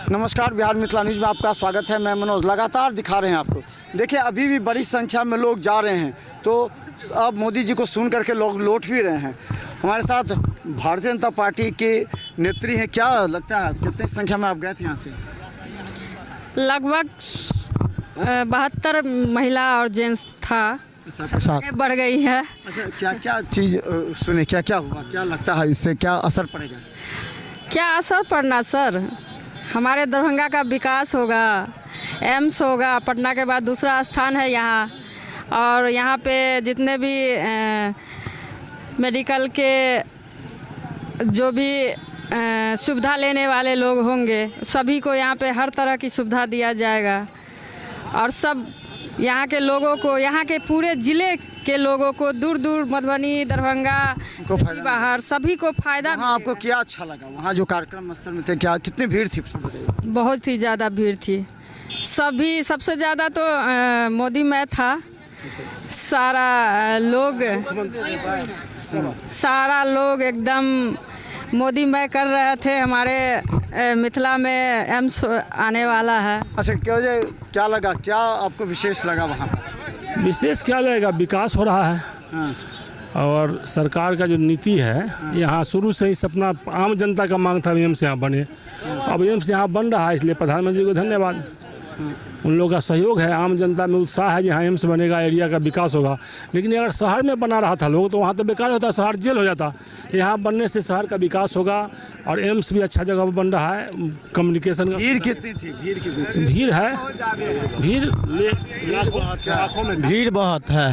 नमस्कार, बिहार मिथिला न्यूज़ में आपका स्वागत है। मैं मनोज। लगातार दिखा रहे हैं आपको। देखिए, अभी भी बड़ी संख्या में लोग जा रहे हैं, तो अब मोदी जी को सुन करके लोग लौट भी रहे हैं। हमारे साथ भारतीय जनता पार्टी के नेत्री हैं। क्या लगता है कितनी संख्या में आप गए थे यहाँ से? लगभग 72 महिला और जेंट्स था। साथ बढ़ गई है। अच्छा, क्या क्या चीज़ सुने, क्या क्या हुआ, क्या लगता है इससे क्या असर पड़ेगा? क्या असर पड़ना सर, हमारे दरभंगा का विकास होगा, एम्स होगा, पटना के बाद दूसरा स्थान है यहाँ। और यहाँ पे जितने भी मेडिकल के जो भी सुविधा लेने वाले लोग होंगे, सभी को यहाँ पे हर तरह की सुविधा दिया जाएगा। और सब यहाँ के लोगों को, यहाँ के पूरे ज़िले के लोगों को, दूर दूर मधुबनी, दरभंगा को फायदा बाहर सभी को फायदा। वहाँ आपको क्या अच्छा लगा? वहाँ जो कार्यक्रम स्थल में थे, क्या कितनी भीड़ थी? बहुत ही ज़्यादा भीड़ थी। सभी सबसे ज़्यादा तो मोदी में था। सारा लोग एकदम मोदी में कर रहे थे। हमारे मिथिला में एम्स आने वाला है। अच्छा, क्या लगा, क्या आपको विशेष लगा वहाँ पर? विशेष क्या लगेगा, विकास हो रहा है। हाँ। और सरकार का जो नीति है, यहाँ शुरू से ही सपना आम जनता का मांग था एम्स यहाँ बने। अब एम्स यहाँ बन रहा है, इसलिए प्रधानमंत्री को धन्यवाद। उन लोगों का सहयोग है, आम जनता में उत्साह है, यहाँ एम्स बनेगा, एरिया का विकास होगा। लेकिन अगर शहर में बना रहा था लोग, तो वहाँ तो बेकार होता, शहर जेल हो जाता। यहाँ बनने से शहर का विकास होगा और एम्स भी अच्छा जगह पर बन रहा है। कम्युनिकेशन का भीड़ कितनी थी? भीड़ है, भीड़ लाखों में भीड़ बहुत है।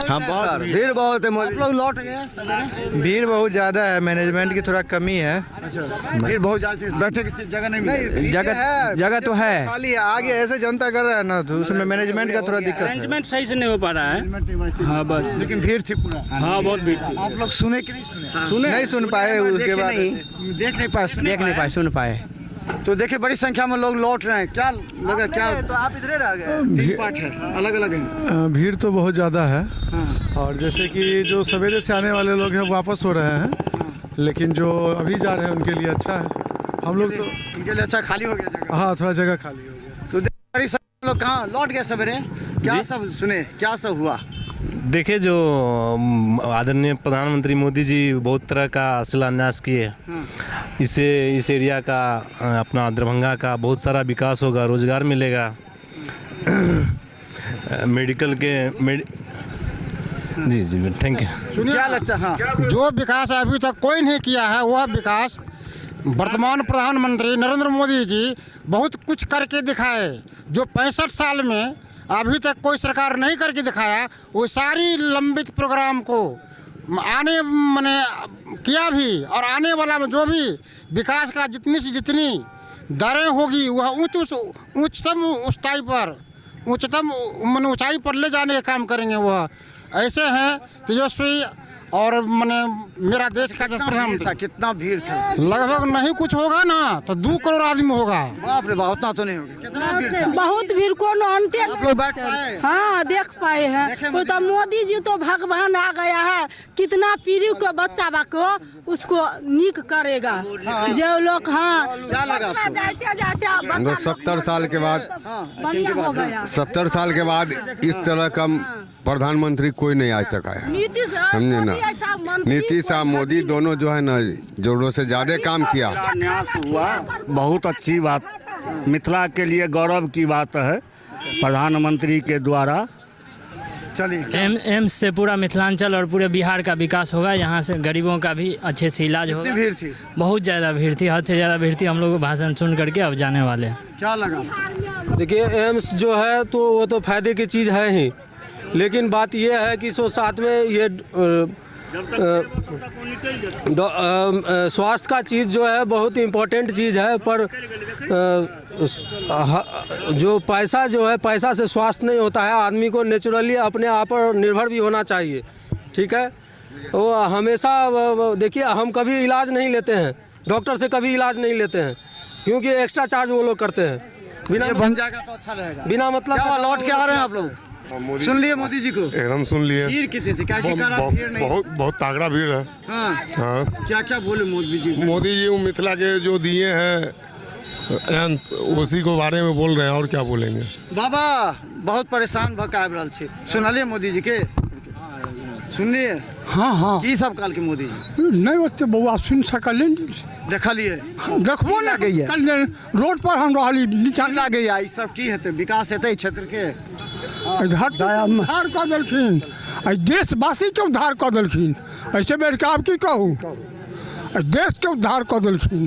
हाँ, बहुत भीड़ बहुत है। आप लोग लौट गए सवेरे? भीड़ बहुत ज़्यादा है, मैनेजमेंट की थोड़ा कमी है। अच्छा, भीड़ बहुत ज़्यादा, बैठे की जगह नहीं मिली? जगह तो है, खाली आगे ऐसे जनता कर रहा है ना, तो उसमें मैनेजमेंट का थोड़ा दिक्कत है। मैनेजमेंट सही से नहीं हो पा रहा है। हाँ बस, लेकिन भीड़ थी पूरा। हाँ बहुत भीड़ थी। आप लोग सुने कि नहीं सुने? नहीं सुन पाए, उसके बाद देख नहीं पाए, सुन पाए। तो देखिए, बड़ी संख्या में लोग लौट रहे हैं। क्या लगा, क्या तो आप इधर आ गए? पार्ट है, अलग अलग है। भीड़ तो बहुत ज़्यादा है। हाँ। और जैसे कि जो सवेरे से आने वाले लोग हैं वापस हो रहे हैं, लेकिन जो अभी जा रहे हैं उनके लिए अच्छा है। हम लोग तो उनके लिए अच्छा खाली हो गया जगह। हाँ, थोड़ा जगह खाली हो गया। तो बड़ी संख्या में लोग कहाँ लौट गए सवेरे? क्या सब सुने, क्या सब हुआ? देखिए, जो आदरणीय प्रधानमंत्री मोदी जी बहुत तरह का शिलान्यास किए, इससे इस एरिया का, अपना दरभंगा का बहुत सारा विकास होगा, रोजगार मिलेगा, मेडिकल के जी थैंक यू। क्या लगता है? हाँ, जो विकास अभी तक कोई नहीं किया है, वह विकास वर्तमान प्रधानमंत्री नरेंद्र मोदी जी बहुत कुछ करके दिखाए। जो 65 साल में अभी तक कोई सरकार नहीं करके दिखाया, वो सारी लंबित प्रोग्राम को आने मैंने किया भी। और आने वाला में जो भी विकास का जितनी से जितनी दरें होगी, वह उच्चतम ऊंचाई पर ले जाने का काम करेंगे। वह ऐसे हैं तेजस्वी और मैंने मेरा देश का जो प्रधानमंत्री था, कितना भीड़ था? लगभग नहीं कुछ होगा ना तो 2 करोड़ आदमी होगा। बाप रे बाप, उतना तो नहीं होगा। कितना भीड़ था? बहुत भीड़ को नॉनते। आप लोग बैठ पाए? हाँ, देख पाए हैं। वो तो मोदी जी तो भगवान आ गया है। कितना पीढ़ी को बच्चा को उसको नीक करेगा। जो लोग क्या लगा आपको? जाते 70 साल के बाद, बढ़िया हो गया। 70 साल के बाद इस तरह का प्रधानमंत्री कोई नहीं आज तक आया। समझे ना, नीतीश और मोदी दोनों जो है ना, जरूरत से ज्यादा काम किया। न्यास हुआ, बहुत अच्छी बात, मिथिला के लिए गौरव की बात है प्रधानमंत्री के द्वारा। चलिए, एम्स से पूरा मिथिलांचल और पूरे बिहार का विकास होगा। यहाँ से गरीबों का भी अच्छे से इलाज होगा। कितनी भीड़ थी? बहुत ज़्यादा भीड़ थी, हद से ज़्यादा भीड़ थी। हम लोग भाषण सुन करके अब जाने वाले हैं। क्या लगा? देखिए, एम्स जो है तो वो तो फायदे की चीज़ है ही, लेकिन बात ये है कि साथ में ये स्वास्थ्य का चीज़ जो है बहुत इम्पोर्टेंट चीज़ है। पर जो पैसा जो है, पैसा से स्वास्थ्य नहीं होता है। आदमी को नेचुरली अपने आप पर निर्भर भी होना चाहिए। ठीक है, वो हमेशा देखिए, हम कभी इलाज नहीं लेते हैं, डॉक्टर से कभी इलाज नहीं लेते हैं, क्योंकि एक्स्ट्रा चार्ज वो लोग करते हैं। बिना बन जाएगा तो अच्छा रहेगा। बिना मतलब क्या लौट के आ रहे हैं आप लोग? सुन लिए मोदी जी को? एकदम सुन लिए। भीड़ कितनी थी? क्या भीड़ नहीं? बहुत तागड़ा भीड़ है। हाँ। हाँ, क्या क्या बोले मोदी जी? मोदी जी मिथिला के जो दिए हैं एम्स उसी को बारे में बोल रहे हैं और क्या बोलेंगे। बाबा बहुत परेशान भऽ आबि रहल छी, सुनलिए मोदी जी के? सुनलिए? हाँ हाँ की सब कहलकै मोदी जी? नहीं ओते बउआ सुन सकलिए, देखलिए? देखबो लगैया रोड पर हम रहली नीचा लागैया ई सब की हेतै, विकास हेतै क्षेत्र के? उद्धार कऽ देलखिन, देशवासी के उद्धार कऽ देलखिन, ऐसे बेर के आब की कहूँ, देश के उद्धार कर देलखिन।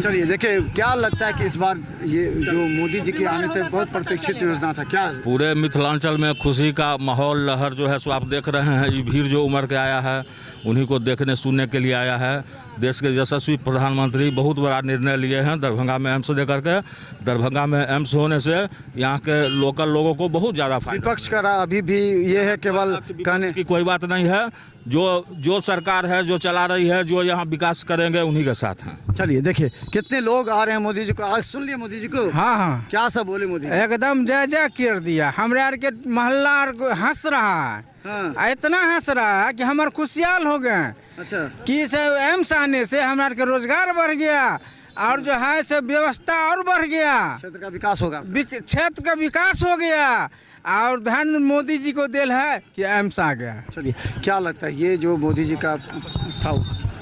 चलिए देखिए, क्या लगता है कि इस बार ये जो मोदी जी के आने से बहुत प्रतीक्षित योजना था, क्या पूरे मिथिलांचल में खुशी का माहौल लहर जो है सो आप देख रहे हैं। ये भीड़ जो उमड़ के आया है उन्हीं को देखने सुनने के लिए आया है। देश के यशस्वी प्रधानमंत्री बहुत बड़ा निर्णय लिए हैं दरभंगा में एम्स देकर के। दरभंगा में एम्स होने से यहाँ के लोकल लोगों को बहुत ज़्यादा फायदा। विपक्ष का अभी भी ये है केवल कहने की कोई बात नहीं है, जो सरकार है जो चला रही है, जो यहाँ विकास करेंगे उन्हीं के साथ हैं। चलिए देखिए कितने लोग आ रहे हैं मोदी जी को, आज सुन लिए मोदी जी को? हाँ हाँ, क्या सब बोले मोदी? एकदम जय जय कर दिया। हमारे यार के मोहल्ला हंस रहा है, हाँ। इतना हंस रहा है कि हमारे खुशहाल हो गए। अच्छा, कि एम्स आने से हमारे के रोजगार बढ़ गया और जो है से व्यवस्था और बढ़ गया, क्षेत्र का विकास होगा, क्षेत्र का विकास हो गया और धन मोदी जी को दिल है कि एम्स आ गया। चलिए क्या लगता है ये जो मोदी जी का था,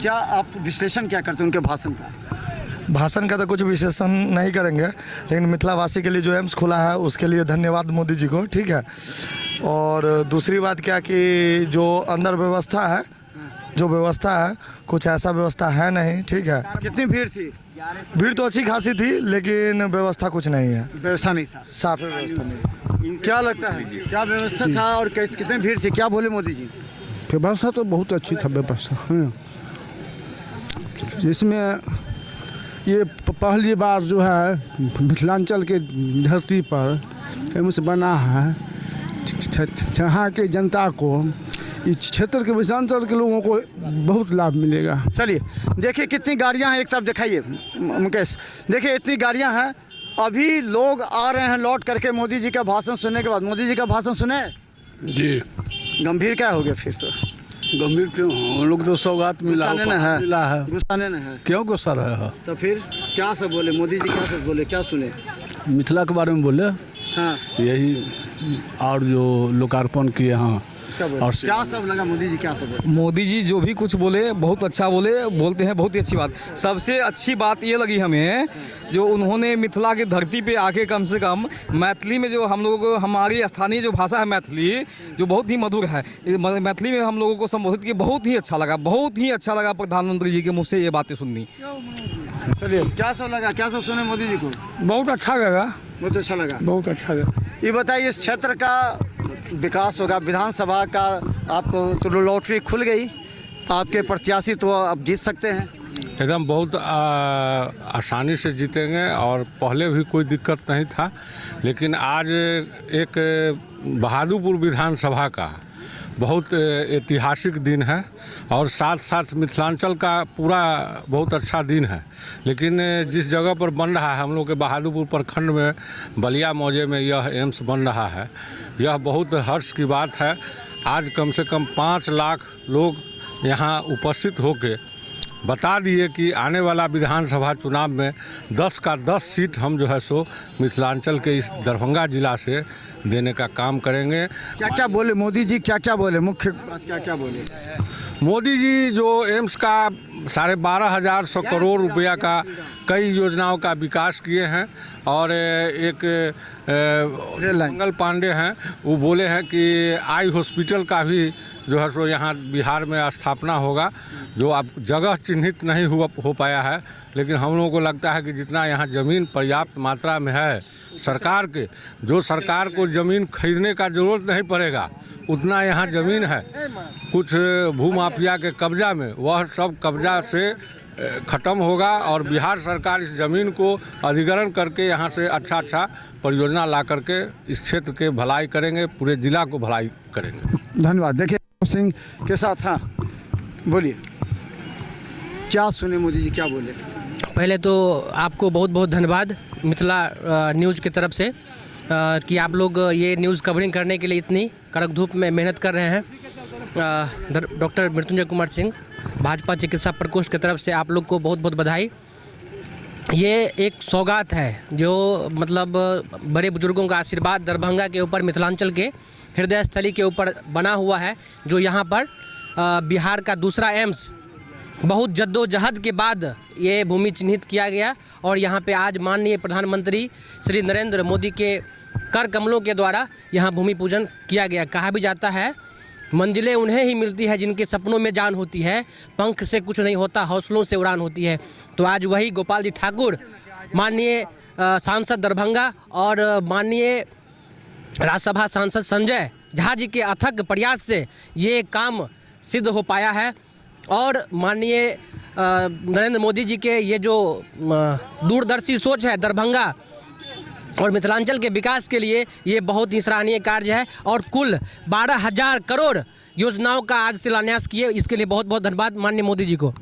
क्या आप विश्लेषण क्या करते हैं उनके भाषण का? भाषण का तो कुछ विश्लेषण नहीं करेंगे, लेकिन मिथिलावासी के लिए जो एम्स खुला है उसके लिए धन्यवाद मोदी जी को, ठीक है। और दूसरी बात क्या कि जो अंदर व्यवस्था है, जो व्यवस्था है कुछ ऐसा व्यवस्था है नहीं, ठीक है। कितनी भीड़ थी? भीड़ तो अच्छी खासी थी, लेकिन व्यवस्था कुछ नहीं है, व्यवस्था नहीं था, साफ व्यवस्था नहीं। क्या लगता है क्या व्यवस्था था और कितनी भीड़ थी, क्या बोले मोदी जी? व्यवस्था तो बहुत अच्छी था व्यवस्था, इसमें ये पहली बार जो है मिथिलांचल के धरती पर एम्स बना है। यहाँ के जनता को, इस क्षेत्र के मिथिलांचल के लोगों को बहुत लाभ मिलेगा। चलिए देखिए कितनी गाड़ियाँ हैं, एक तरफ दिखाइए मुकेश, देखिए इतनी गाड़ियाँ हैं। अभी लोग आ रहे हैं लौट करके मोदी जी का भाषण सुनने के बाद। मोदी जी का भाषण सुने जी, गंभीर क्या हो गया फिर? तो गंभीर क्यों? हम लोग तो सौगात मिला है, गुस्सा नहीं है, क्यों गुस्सा रहा? तो फिर क्या सब बोले मोदी जी, क्या सब बोले, क्या सुने? मिथिला के बारे में बोले, हाँ यही और जो लोकार्पण किए, हाँ। और क्या सब लगा मोदी जी, क्या सब बोले? मोदी जी जो भी कुछ बोले बहुत अच्छा बोलते हैं, बहुत ही अच्छी बात। सबसे अच्छी बात ये लगी हमें जो उन्होंने मिथिला की धरती पे आके कम से कम मैथिली में जो हम लोगों को, हमारी स्थानीय जो भाषा है मैथिली, जो बहुत ही मधुर है, मैथिली में हम लोगों को संबोधित किया, बहुत ही अच्छा लगा, बहुत ही अच्छा लगा प्रधानमंत्री जी के मुँह से ये बातें सुननी। चलिए क्या सब लगा, क्या सब सुने मोदी जी को? बहुत अच्छा लगा, बहुत अच्छा लगा, बहुत अच्छा लगा। ये बताइए इस क्षेत्र का विकास होगा, विधानसभा का आपको तो लॉटरी खुल गई, आपके प्रत्याशी तो अब जीत सकते हैं? एकदम बहुत आसानी से जीतेंगे और पहले भी कोई दिक्कत नहीं था, लेकिन आज एक बहादुरपुर विधानसभा का बहुत ऐतिहासिक दिन है और साथ साथ मिथिलांचल का पूरा बहुत अच्छा दिन है। लेकिन जिस जगह पर बन रहा है हम लोग के बहादुरपुर प्रखंड में बलिया मौजे में यह एम्स बन रहा है, यह बहुत हर्ष की बात है। आज कम से कम 5 लाख लोग यहाँ उपस्थित होकर बता दिए कि आने वाला विधानसभा चुनाव में 10 का 10 सीट हम जो है सो मिथिलांचल के इस दरभंगा जिला से देने का काम करेंगे। क्या क्या बोले मोदी जी, क्या क्या बोले, मुख्य बात क्या क्या बोले? मोदी जी जो एम्स का 12,500 करोड़ रुपया का कई योजनाओं का विकास किए हैं और एक मंगल पांडे हैं, वो बोले हैं कि आई हॉस्पिटल का भी जो है सो यहाँ बिहार में स्थापना होगा, जो अब जगह चिन्हित नहीं हो पाया है, लेकिन हम लोगों को लगता है कि जितना यहाँ ज़मीन पर्याप्त मात्रा में है सरकार के, जो सरकार को ज़मीन खरीदने का ज़रूरत नहीं पड़ेगा उतना यहाँ ज़मीन है। कुछ भूमाफिया के कब्जा में, वह सब कब्जा से ख़त्म होगा और बिहार सरकार इस ज़मीन को अधिग्रहण करके यहाँ से अच्छा परियोजना ला करके इस क्षेत्र के भलाई करेंगे, पूरे ज़िला को भलाई करेंगे। धन्यवाद। देखिए सिंह के साथ, हाँ बोलिए, क्या सुने मोदी जी, क्या बोले? पहले तो आपको बहुत बहुत धन्यवाद मिथिला न्यूज़ की तरफ से कि आप लोग ये न्यूज़ कवरिंग करने के लिए इतनी कड़क धूप में मेहनत कर रहे हैं। डॉक्टर मृत्युंजय कुमार सिंह भाजपा चिकित्सा प्रकोष्ठ की तरफ से आप लोग को बहुत बहुत बधाई। ये एक सौगात है जो मतलब बड़े बुजुर्गों का आशीर्वाद दरभंगा के ऊपर, मिथिलांचल के हृदय स्थली के ऊपर बना हुआ है, जो यहाँ पर बिहार का दूसरा एम्स बहुत जद्दोजहद के बाद ये भूमि चिन्हित किया गया और यहाँ पे आज माननीय प्रधानमंत्री श्री नरेंद्र मोदी के कर कमलों के द्वारा यहाँ भूमि पूजन किया गया। कहा भी जाता है मंजिलें उन्हें ही मिलती है जिनके सपनों में जान होती है, पंख से कुछ नहीं होता, हौसलों से उड़ान होती है। तो आज वही गोपाल जी ठाकुर माननीय सांसद दरभंगा और माननीय राज्यसभा सांसद संजय झा जी के अथक प्रयास से ये काम सिद्ध हो पाया है और माननीय नरेंद्र मोदी जी के ये जो दूरदर्शी सोच है दरभंगा और मिथिलांचल के विकास के लिए ये बहुत ही सराहनीय कार्य है और कुल 12,000 करोड़ योजनाओं का आज शिलान्यास किए। इसके लिए बहुत बहुत धन्यवाद माननीय मोदी जी को।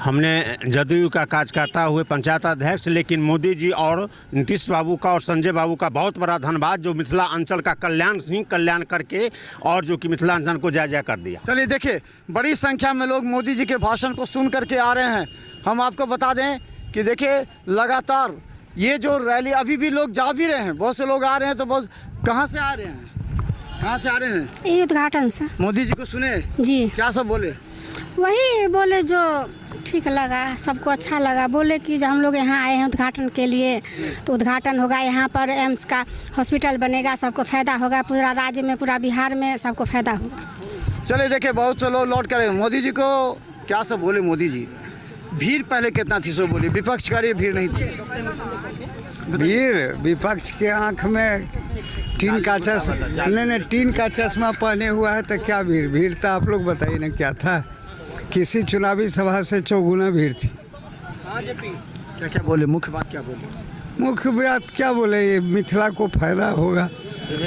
हमने जदयू का कार्यकर्ता हुए पंचायत अध्यक्ष, लेकिन मोदी जी और नीतीश बाबू का और संजय बाबू का बहुत बड़ा धन्यवाद जो मिथिला अंचल का कल्याण करके और जो कि मिथिलांचल को जायजा कर दिया। चलिए देखिए, बड़ी संख्या में लोग मोदी जी के भाषण को सुन करके आ रहे हैं। हम आपको बता दें कि देखिए लगातार ये जो रैली अभी भी लोग जा भी रहे हैं, बहुत से लोग आ रहे हैं। तो बहुत कहाँ से आ रहे हैं, कहाँ से आ रहे हैं? ये उद्घाटन से। मोदी जी को सुने जी, क्या सब बोले? वही बोले जो ठीक लगा, सबको अच्छा लगा। बोले कि जब हम लोग यहाँ आए हैं उद्घाटन के लिए तो उद्घाटन होगा, यहाँ पर एम्स का हॉस्पिटल बनेगा, सबको फायदा होगा, पूरा राज्य में पूरा बिहार में सबको फायदा होगा। चलिए देखिए, बहुत से लोग लौट कर मोदी जी को क्या सब बोले। मोदी जी भीड़ पहले कितना थी सो बोली, विपक्ष का भीड़ नहीं थी। भीड़ विपक्ष के आंख में टीन का चश्मा पहने हुआ है तो क्या भीड़ तो आप लोग बताइए ना क्या था। किसी चुनावी सभा से चौगुना भीड़ थी। क्या क्या बोले, मुख्य बात क्या बोले? मुख्य बात क्या बोले, ये मिथिला को फायदा होगा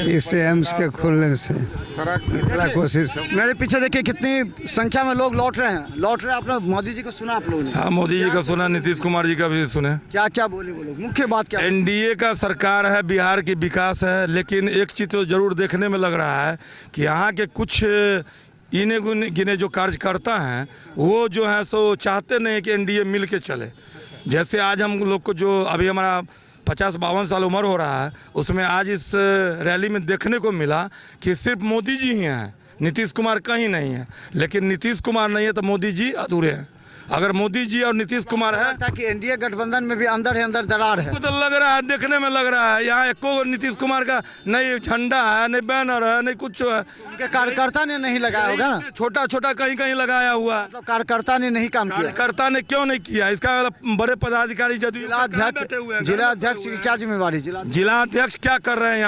इससे एम्स के खुलने से। मिथिला कोशिश। मेरे पीछे देखिए कितनी संख्या में लोग लौट रहे हैं। आपने मोदी जी को सुना आप लोगों ने? हाँ, मोदी जी का सुना, नीतीश कुमार जी का भी सुने। क्या क्या बोले वो लोग, मुख्य बात क्या? एनडीए का सरकार है, बिहार की विकास है, लेकिन एक चीज़ तो जरूर देखने में लग रहा है कि यहाँ के कुछ इने गिने जो कार्यकर्ता हैं वो जो है सो चाहते नहीं कि एनडीए मिल के चले। जैसे आज हम लोग को जो अभी हमारा 50-52 साल उम्र हो रहा है, उसमें आज इस रैली में देखने को मिला कि सिर्फ मोदी जी ही हैं, नीतीश कुमार कहीं नहीं है। लेकिन नीतीश कुमार नहीं है तो मोदी जी अधूरे हैं। अगर मोदी जी और नीतीश कुमार है ताकि एनडीए गठबंधन में भी अंदर है, अंदर दरार है। तो लग रहा है, देखने में लग रहा है यहाँ एको नीतीश कुमार का नहीं झंडा है, नहीं बैनर है, नहीं कुछ है। उनके कार्यकर्ता ने नहीं लगाया होगा ना, छोटा छोटा कहीं कहीं लगाया हुआ। मतलब कार्यकर्ता ने नहीं काम किया। कार्यकर्ता ने क्यों नहीं किया? इसका बड़े पदाधिकारी जिलाध्यक्ष की क्या जिम्मेवारी? जिलाध्यक्ष क्या कर रहे हैं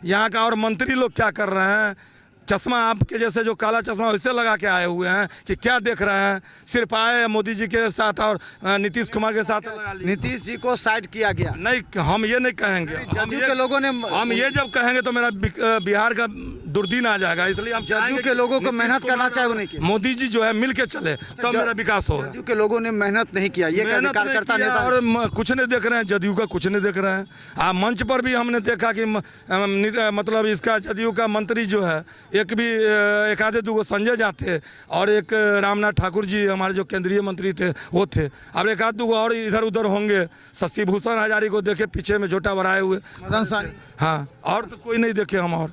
यहाँ का और मंत्री लोग क्या कर रहे हैं? चश्मा आपके जैसे जो काला चश्मा वैसे लगा के आए हुए हैं कि क्या देख रहे हैं? सिर्फ आए मोदी जी के साथ और नीतीश कुमार के साथ लगा लिया। नीतीश जी को साइड किया गया। नहीं, हम ये नहीं कहेंगे। हम ये जब कहेंगे तो मेरा बिहार का दुर्दिन आ जाएगा। इसलिए हम जदयू के लोगों को मेहनत करना चाहिए। मोदी जी जो है मिल के चले तब मेरा विकास होगा। जदयू के लोगों ने मेहनत नहीं किया, ये कार्यकर्ता नेता और कुछ नहीं देख रहे हैं, जदयू का कुछ नहीं देख रहे हैं। मंच पर भी हमने देखा कि मतलब इसका जदयू का मंत्री जो है, एक आधे दो संजय झा थे और एक रामनाथ ठाकुर जी हमारे जो केंद्रीय मंत्री थे वो थे। अब एक आध दो और इधर उधर होंगे। शशि भूषण हजारी को देखे पीछे में झोटा बढ़ाए हुए, मदन सानी। हाँ, और तो कोई नहीं देखे हम। और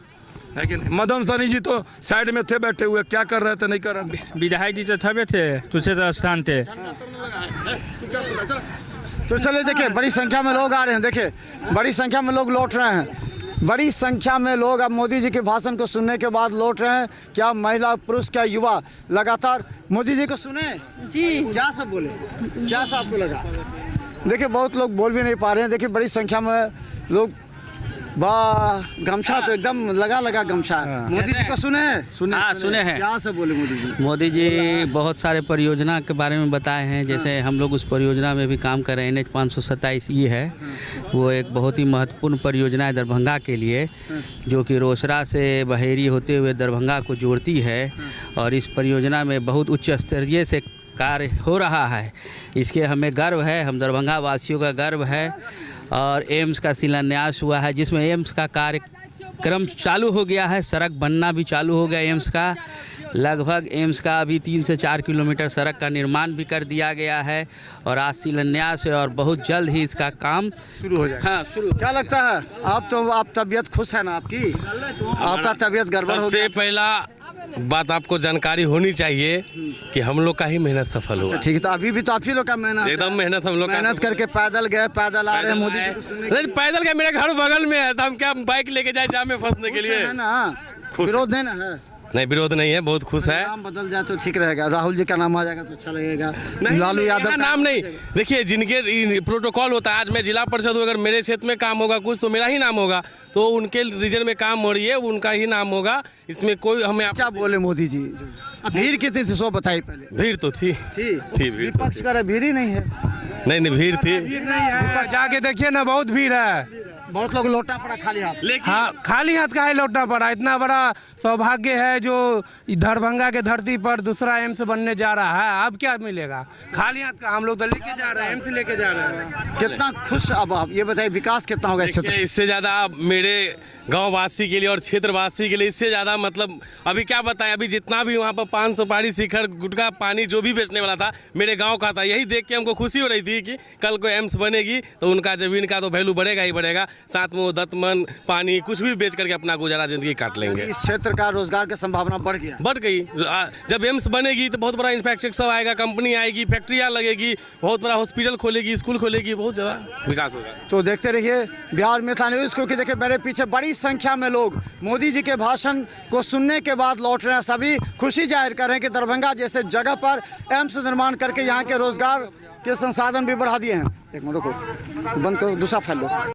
लेकिन मदन सानी जी तो साइड में थे बैठे हुए, क्या कर रहे थे नहीं कर रहे। विधायक जी तो थे तुलसीदास स्थान थे। तो चले देखिए, बड़ी संख्या में लोग आ रहे हैं। देखिए बड़ी संख्या में लोग लौट रहे हैं। बड़ी संख्या में लोग अब मोदी जी के भाषण को सुनने के बाद लौट रहे हैं। क्या महिला, पुरुष, क्या युवा लगातार मोदी जी को सुने जी। क्या सब बोले, क्या सब आपको लगा? देखिए बहुत लोग बोल भी नहीं पा रहे हैं। देखिए बड़ी संख्या में लोग, वाह, गमछा तो एकदम लगा गमछा। मोदी जी को सुने हैं। क्या सब बोले मोदी जी? मोदी जी बहुत सारे परियोजना के बारे में बताए हैं। जैसे हम लोग उस परियोजना में भी काम कर रहे हैं। NH 527 ये है, वो एक बहुत ही महत्वपूर्ण परियोजना है दरभंगा के लिए, जो कि रोसड़ा से बहेरी होते हुए दरभंगा को जोड़ती है। और इस परियोजना में बहुत उच्च स्तरीय से कार्य हो रहा है। इसके हमें गर्व है, हम दरभंगा वासियों का गर्व है। और एम्स का शिलान्यास हुआ है, जिसमें एम्स का कार्यक्रम चालू हो गया है, सड़क बनना भी चालू हो गया एम्स का। लगभग एम्स का अभी 3 से 4 किलोमीटर सड़क का निर्माण भी कर दिया गया है और आज शिलान्यास है और बहुत जल्द ही इसका काम शुरू हो जाए। हाँ, शुरू। क्या लगता है आप तबीयत खुश है ना आपकी? आपका तबीयत गड़बड़ हो गया? सबसे पहला बात आपको जानकारी होनी चाहिए कि हम लोग का ही मेहनत सफल हुआ। ठीक है, तो अभी भी तो आप ही लोग का मेहनत, एकदम मेहनत हम लोग मेहनत करके पैदल गए, पैदल आ रहे हैं मोदी जी को सुनने के लिए। नहीं, पैदल क्या, मेरे घर बगल में है, तो हम क्या बाइक लेके जाए जाम में फंसने के लिए? है ना, विरोध है ना? है नहीं, विरोध नहीं है, बहुत खुश है। नाम बदल जाए तो ठीक रहेगा, राहुल जी का नाम आ जाएगा तो अच्छा लगेगा। लालू यादव का नाम नहीं, देखिए जिनके प्रोटोकॉल होता है, आज मैं जिला परिषद हूँ, अगर मेरे क्षेत्र में काम होगा कुछ तो मेरा ही नाम होगा, तो उनके रीजन में काम हो रही है उनका ही नाम होगा, इसमें कोई हमें क्या बोले मोदी जी? भीड़ कितनी थी सो बताइए पहले। भीड़ तो थी भीड़, विपक्ष का भीड़ ही नहीं है। नहीं भीड़ थी, जाके देखिए ना, बहुत भीड़ है, बहुत लोग लौटा पड़ा खाली हाथ। हाँ, खाली हाथ का है लौटना पड़ा। इतना बड़ा सौभाग्य है जो दरभंगा के धरती पर दूसरा एम्स बनने जा रहा है, अब क्या मिलेगा? खाली हाथ का हम लोग तो लेके जा रहे हैं, एम्स लेके जा रहे हैं। कितना खुश, अब आप ये बताइए विकास कितना होगा इस क्षेत्र? इससे ज़्यादा मेरे गाँव वासी के लिए और क्षेत्रवासी के लिए इससे ज़्यादा मतलब अभी क्या बताएं, अभी जितना भी वहाँ पर पान सुपारी शिखर गुटखा पानी जो भी बेचने वाला था मेरे गाँव का था, यही देख के हमको खुशी हो रही थी कि कल को एम्स बनेगी तो उनका ज़मीन का तो वैल्यू बढ़ेगा ही बढ़ेगा, साथ में वो दतमन पानी कुछ भी बेच करके अपना गुजारा जिंदगी काट लेंगे। इस क्षेत्र का रोजगार की संभावना बढ़ गई। जब एम्स बनेगी तो बहुत बड़ा इंफ्रास्ट्रक्चर सब आएगा, कंपनी आएगी, फैक्ट्रियाँ लगेगी, बहुत बड़ा हॉस्पिटल खोलेगी, स्कूल खोलेगी, बहुत ज़्यादा विकास होगा। तो देखते रहिए बिहार मिथिला न्यूज़, क्योंकि देखिए मेरे पीछे बड़ी संख्या में लोग मोदी जी के भाषण को सुनने के बाद लौट रहे हैं। सभी खुशी जाहिर कर रहे हैं कि दरभंगा जैसे जगह पर एम्स निर्माण करके यहाँ के रोजगार के संसाधन भी बढ़ा दिए हैं। एक मिनट रुको, बंद करो, दूसरा फैल लो।